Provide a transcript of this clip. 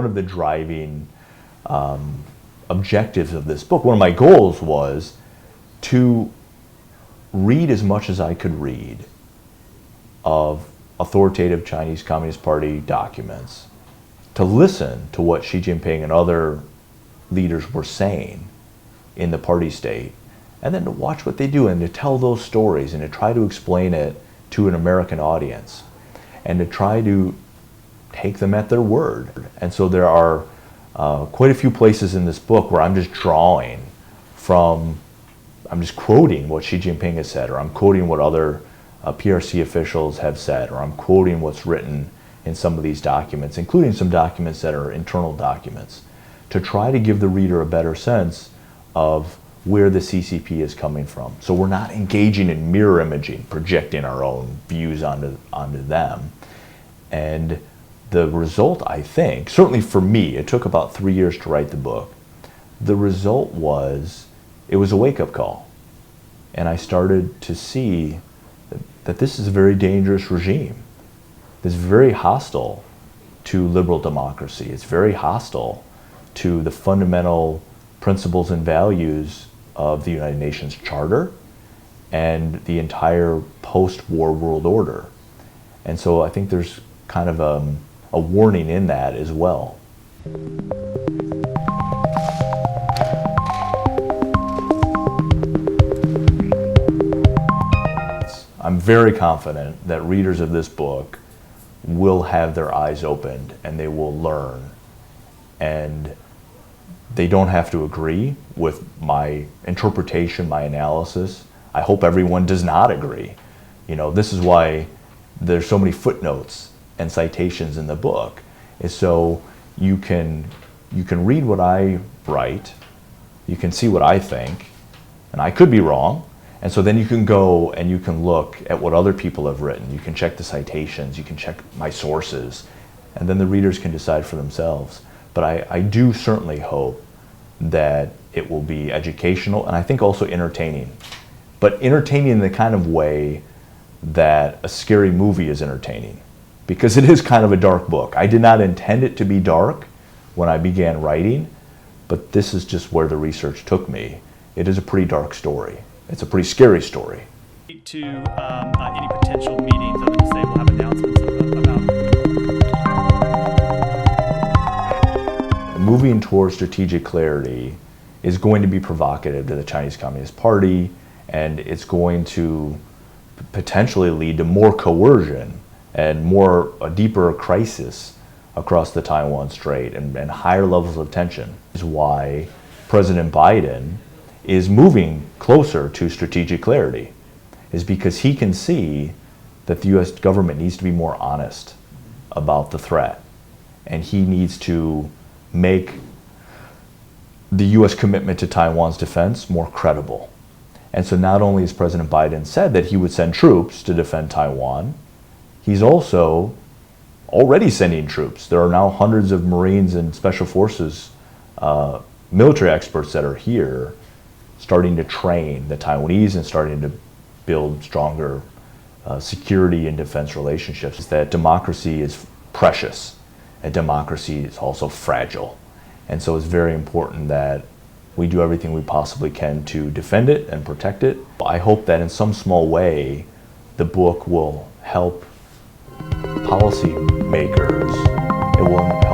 of the driving objectives of this book. One of my goals was to read as much as I could read of authoritative Chinese Communist Party documents, to listen to what Xi Jinping and other leaders were saying in the party state, and then to watch what they do and to tell those stories and to try to explain it to an American audience and to try to take them at their word. And so there are quite a few places in this book where I'm just drawing from, I'm just quoting what Xi Jinping has said, or I'm quoting what other PRC officials have said, or I'm quoting what's written in some of these documents, including some documents that are internal documents, to try to give the reader a better sense of where the CCP is coming from. So we're not engaging in mirror imaging, projecting our own views onto them. And the result, I think, certainly for me, it took about 3 years to write the book. The result was, it was a wake-up call. And I started to see that this is a very dangerous regime. It's very hostile to liberal democracy. It's very hostile to the fundamental principles and values of the United Nations Charter and the entire post-war world order. And so I think there's kind of a warning in that as well. I'm very confident that readers of this book will have their eyes opened and they will learn. And they don't have to agree with my interpretation, my analysis. I hope everyone does not agree. You know, this is why there's so many footnotes and citations in the book, is so you can read what I write, you can see what I think, and I could be wrong, and so then you can go and you can look at what other people have written, you can check the citations, you can check my sources, and then the readers can decide for themselves. But I do certainly hope that it will be educational and I think also entertaining. But entertaining in the kind of way that a scary movie is entertaining, because it is kind of a dark book. I did not intend it to be dark when I began writing, but this is just where the research took me. It is a pretty dark story. It's a pretty scary story. To any potential meetings, other than say we'll have announcements about. Moving towards strategic clarity is going to be provocative to the Chinese Communist Party, and it's going to potentially lead to more coercion and a deeper crisis across the Taiwan Strait and higher levels of tension. Is why President Biden is moving closer to strategic clarity, is because he can see that the US government needs to be more honest about the threat, and he needs to make the US commitment to Taiwan's defense more credible. And so not only has President Biden said that he would send troops to defend Taiwan, he's also already sending troops. There are now hundreds of Marines and Special Forces military experts that are here starting to train the Taiwanese and starting to build stronger security and defense relationships. That democracy is precious and democracy is also fragile. And so it's very important that we do everything we possibly can to defend it and protect it. I hope that in some small way the book will help policymakers. It will